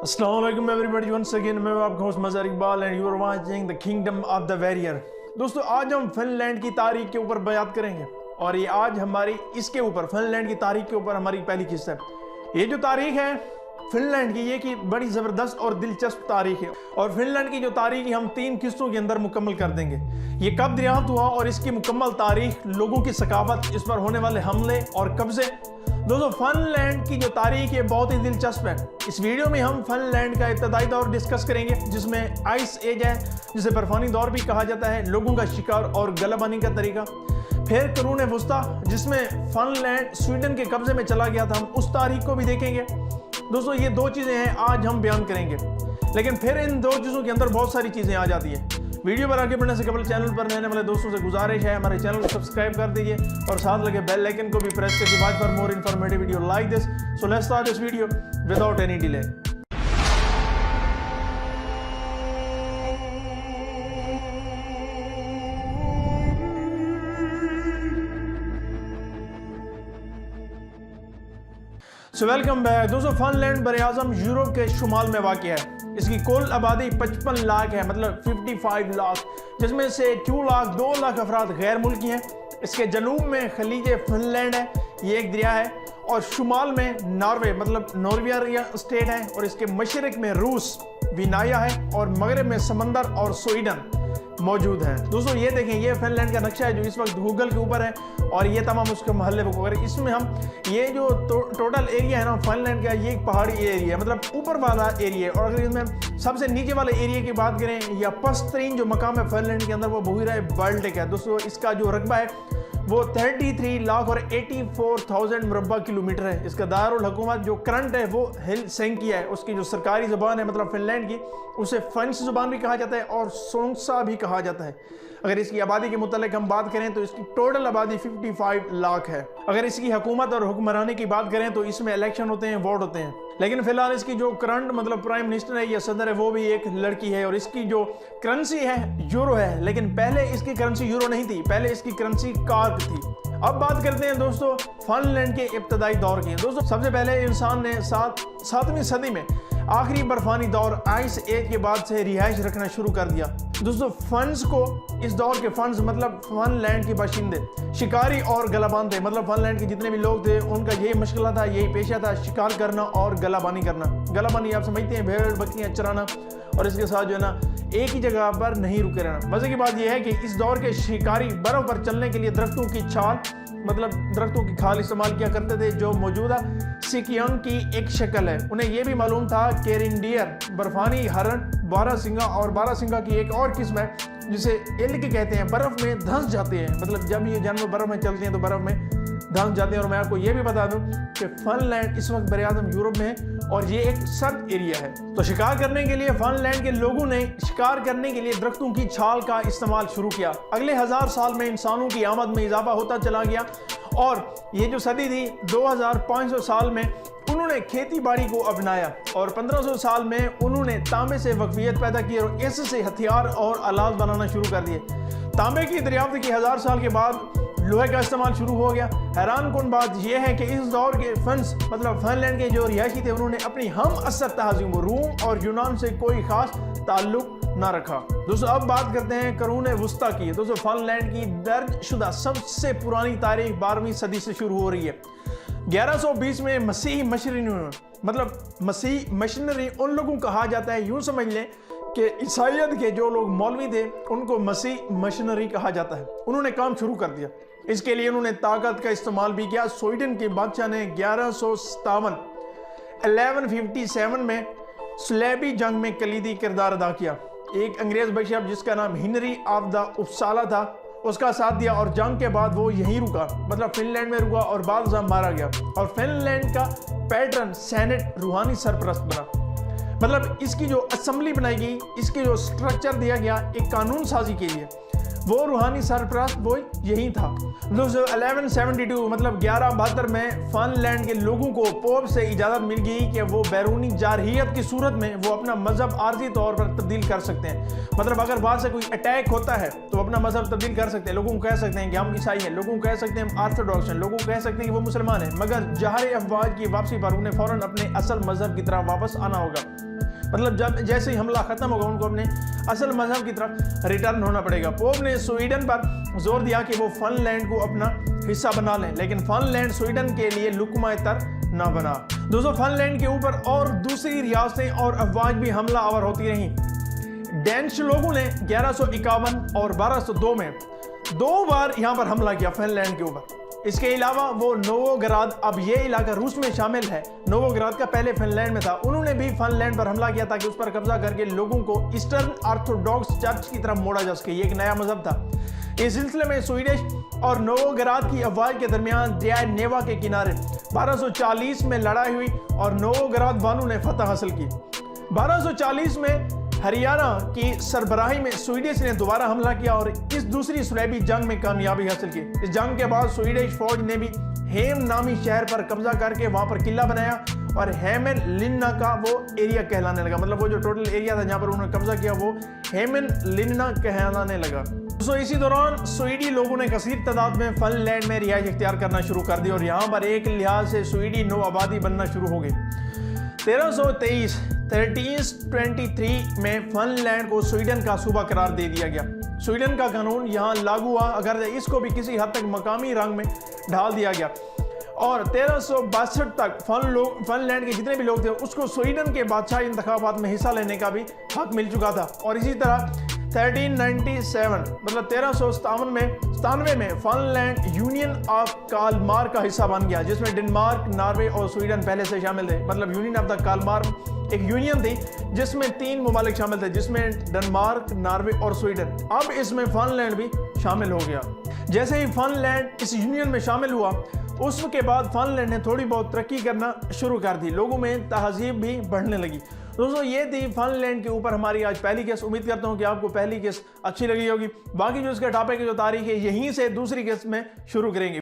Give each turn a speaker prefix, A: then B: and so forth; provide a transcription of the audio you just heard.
A: Assalamualaikum everybody, once again मैं आपका host Mazhar Iqbal and you are watching the kingdom of the warrior. दोस्तों आज हम फिनलैंड की तारीख के ऊपर बयान करेंगे और ये आज हमारी इसके ऊपर फिनलैंड की तारीख के ऊपर हमारी पहली किस्त है। ये जो तारीख है फिनलैंड की, ये की बड़ी ज़बरदस्त और दिलचस्प तारीख है और फिनलैंड की जो तारीख है हम 3 किस्तों के अंदर मुकम्मल कर देंगे। ये कब दरियाफ्त हुआ और इसकी मुकम्मल तारीख, लोगों की सकाफत, इस पर होने वाले हमले और कब्जे। दोस्तों फिनलैंड की जो तारीख है बहुत ही दिलचस्प है। इस वीडियो में हम फिनलैंड का इब्तदाई दौर डिस्कस करेंगे जिसमें आइस एज है, जिसे बर्फानी दौर भी कहा जाता है, लोगों का शिकार और गलाबानी का तरीका। फिर कुरून वस्ता जिसमें फिनलैंड स्वीडन के कब्जे में चला गया था, हम उस तारीख को भी देखेंगे। दोस्तों ये 2 चीज़ें हैं आज हम बयान करेंगे, लेकिन फिर इन 2 चीज़ों के अंदर बहुत सारी चीज़ें आ जाती हैं। वीडियो पर आगे बढ़ने से कबल चैनल पर रहने वाले दोस्तों से गुजारिश है हमारे चैनल को सब्सक्राइब कर दीजिए और साथ लगे बेल आइकन को भी प्रेस कर दीजिए for more informative video like this. So let's start this video without any delay. So welcome back. दोस्तों फिनलैंड बरआज़म यूरोप के शुमाल में वाक़ है। इसकी कुल आबादी 55 लाख है, मतलब 55 लाख, जिसमें से 2 लाख 2 लाख अफराद गैर मुल्की हैं। इसके जनूब में खलीज फिनलैंड है, ये एक दरिया है, और शुमाल में नॉर्वे मतलब नॉर्विया स्टेट है, और इसके मशरक में रूस विनाया है, और मगरब में समंदर और स्वीडन मौजूद है। दोस्तों ये देखें, ये फिनलैंड का नक्शा है जो इस वक्त गूगल के ऊपर है, और ये तमाम उसके मोहल्ले वगैरह। इसमें हम ये जो टोटल एरिया है ना फिनलैंड का, ये एक पहाड़ी एरिया है, मतलब ऊपर वाला एरिया है। और अगर इसमें सबसे नीचे वाले एरिया की बात करें या पस्तरीन जो मकाम है फिनलैंड के अंदर, वो बुहिरा बाल्टिक है। दोस्तों इसका जो रकबा है वो 33 लाख और 84,000 मुरब्बा किलोमीटर है। इसका दारुल हुकूमत जो करंट है वो हेलसिंकी है। उसकी जो सरकारी ज़ुबान है मतलब फिनलैंड की, उसे फिनिश ज़ुबान भी कहा जाता है और सोंगसा भी कहा जाता है। अगर इसकी आबादी के मुतालिक हम बात करें तो इसकी टोटल आबादी 55 लाख है। अगर इसकी हुकूमत और हुक्मरानी की बात करें तो इसमें इलेक्शन होते हैं, वोट होते हैं, लेकिन फिलहाल इसकी जो करंट मतलब प्राइम मिनिस्टर है या सदर है वो भी एक लड़की है, और इसकी जो करेंसी है यूरो है। लेकिन पहले इसकी करेंसी यूरो नहीं थी, पहले इसकी करेंसी कार्क थी। अब बात करते हैं दोस्तों फिनलैंड के इब्तदाई दौर की। दोस्तों सबसे पहले इंसान ने 7वीं सदी में आखिरी बर्फानी दौर आइस एज के बाद से रिहाइश रखना शुरू कर दिया। दोस्तों फंस को इस दौर के फंस मतलब फिनलैंड के बाशिंदे शिकारी और गलाबान थे। मतलब फिनलैंड के जितने भी लोग थे उनका यही मशगला था, यही पेशा था, शिकार करना और गलाबानी करना। गलाबानी आप समझते हैं, भेड़ बकरियां चराना, और इसके साथ जो है ना एक ही जगह पर नहीं रुके रहना। मजे की बात यह है कि इस दौर के शिकारी बर्फ पर चलने के लिए दरख्तों की छाल मतलब दरख्तों की खाल इस्तेमाल किया करते थे, जो मौजूदा सिकियांग की एक शक्ल है। उन्हें यह भी मालूम था कि रेनडियर बर्फानी हरण, बारहसिंगा और बारहसिंगा की एक और किस्म है जिसे एल्क कहते हैं, बर्फ में धंस जाते हैं। मतलब जब ये जानवर बर्फ में चलते हैं तो बर्फ में धंस जाते हैं। और मैं आपको ये भी बता दूं कि फिनलैंड इस वक्त बरआज़म यूरोप में है और ये एक सर्द एरिया है। तो शिकार करने के लिए फिनलैंड के लोगों ने शिकार करने के लिए दरख्तों की छाल का इस्तेमाल शुरू किया। अगले 1000 साल में इंसानों की आमद में इजाफा होता चला गया, और ये जो सदी थी 2500 साल में उन्होंने खेती बाड़ी को अपनाया, और 1500 साल में उन्होंने तांबे से वक्फियत पैदा की और इससे हथियार और आलात बनाना शुरू कर दिए। तांबे की दरियाफ्त की 1000 साल के बाद लोहे का इस्तेमाल शुरू हो गया। हैरान कुन बात यह है कि इस दौर के फंस मतलब फिनलैंड के जो रिहायशी थे उन्होंने अपनी हम असर तहज़ीम रूम और यूनान से कोई खास ताल्लुक ना रखा। दोस्तों अब बात करते हैं कुरून वस्ता की। दोस्तों फिनलैंड की दर्जशुदा सबसे पुरानी तारीख 12वीं सदी से शुरू हो रही है। 1120 में मसीही मशीनरी उन लोगों को कहा जाता है, यूं समझ लें कि ईसाइयत के जो लोग मौलवी थे उनको मसीह मशीनरी कहा जाता है। उन्होंने काम शुरू कर दिया। इसके लिए उन्होंने ताकत का इस्तेमाल भी किया। स्वीडन के बादशाह ने 1157 में स्लेबी जंग में कलीदी किरदार अदा किया। एक अंग्रेज बिशप जिसका नाम हेनरी ऑफ द उपसाला था, उसका साथ दिया, और जंग के बाद वो यहीं रुका, मतलब फिनलैंड में रुका, और बाद मारा गया। और फिनलैंड का पैटर्न सेनेट रूहानी सरपरस्त बना। मतलब इसकी जो असेंबली बनाई गई, इसकी जो स्ट्रक्चर दिया गया एक कानून साजी के लिए, वो रूहानी सरपरस्त वो यही था। 1172 मतलब 1172 में फिनलैंड के लोगों को पोप से इजाज़त मिल गई कि वो बैरूनी जारहियत की सूरत में वो अपना मजहब आर्जी तौर पर तब्दील कर सकते हैं। मतलब अगर बाहर से कोई अटैक होता है तो अपना मजहब तब्दील कर सकते हैं। लोगों को कह सकते हैं कि हम ईसाई हैं, लोगों को कह सकते हैं हम ऑर्थोडॉक्स हैं, लोगों को कह सकते हैं कि वो मुसलमान हैं, मगर जहर अफवाज की वापसी पर उन्हें फ़ौरन अपने असल मजहब की तरफ वापस आना होगा। मतलब जब जैसे ही हमला खत्म होगा उनको अपने असल मजहब की तरफ रिटर्न होना पड़ेगा। पोप ने स्वीडन पर जोर दिया कि वो फिनलैंड को अपना हिस्सा बना लें, लेकिन फिनलैंड स्वीडन के लिए लुकमा तर न बना। दोस्तों फिनलैंड के ऊपर और दूसरी रियासतें और अफवाज भी हमला आवर होती रहीं। डेनिश लोगों ने 1151 और 1202 में 2 बार यहाँ पर हमला किया फिनलैंड के ऊपर। इसके अलावा वो नोवोग्राद, अब ये इलाका रूस में शामिल है, नोवोग्राद का पहले फिनलैंड में था, उन्होंने भी फिनलैंड पर हमला किया ताकि उस पर कब्जा करके लोगों को ईस्टर्न ऑर्थोडॉक्स चर्च की तरफ मोड़ा जा सके। ये एक नया मजहब था। इस सिलसिले में स्वीडिश और नोवोग्राद की अफवाज के दरमियान दरिया नेवा के किनारे 1240 में लड़ाई हुई और नोवोग्राद बानू ने फतह हासिल की। 1240 में हरियाणा की सरबराही में स्वीडिश ने दोबारा हमला किया और इस दूसरी सुलहबी जंग में कामयाबी हासिल की। इस जंग के बाद स्वीडिश फौज ने भी हेम नामी शहर पर कब्जा करके वहां पर किला बनाया और हेमन लिन्ना का वो एरिया कहलाने लगा। मतलब वो जो टोटल एरिया था जहां पर उन्होंने कब्जा किया वो हेमन लिन्ना कहलाने लगा। तो इसी दौरान स्वीडी लोगों ने कसीर तादाद में फिनलैंड में रिहाइश इख्तियार करना शुरू कर दी और यहाँ पर एक लिहाज से स्वीडी नौ आबादी बनना शुरू हो गई। 1323 में फिनलैंड को स्वीडन का सूबा करार दे दिया गया। स्वीडन का कानून यहाँ लागू हुआ, अगर इसको भी किसी हद तक मकामी रंग में ढाल दिया गया और 1362 तक फिनलैंड के जितने भी लोग थे उसको स्वीडन के बादशाही इंतखाबात में हिस्सा लेने का भी हक मिल चुका था। और इसी तरह 1397 मतलब 1397 में फिनलैंड यूनियन ऑफ कालमार का हिस्सा बन गया, जिसमें डेनमार्क, नॉर्वे और स्वीडन पहले से शामिल थे। मतलब यूनियन ऑफ द कालमार एक यूनियन थी जिसमें 3 ममालिक शामिल थे, जिसमें डेनमार्क, नॉर्वे और स्वीडन। अब इसमें फिनलैंड भी शामिल हो गया। जैसे ही फिनलैंड इस यूनियन में शामिल हुआ उसके बाद फिनलैंड ने थोड़ी बहुत तरक्की करना शुरू कर दी, लोगों में तहजीब भी बढ़ने लगी। दोस्तों ये थी फिनलैंड के ऊपर हमारी आज पहली केस। उम्मीद करता हूँ कि आपको पहली केस अच्छी लगी होगी। बाकी जो इसका टॉपिक है, जो तारीख है, यहीं से दूसरी केस में शुरू करेंगे।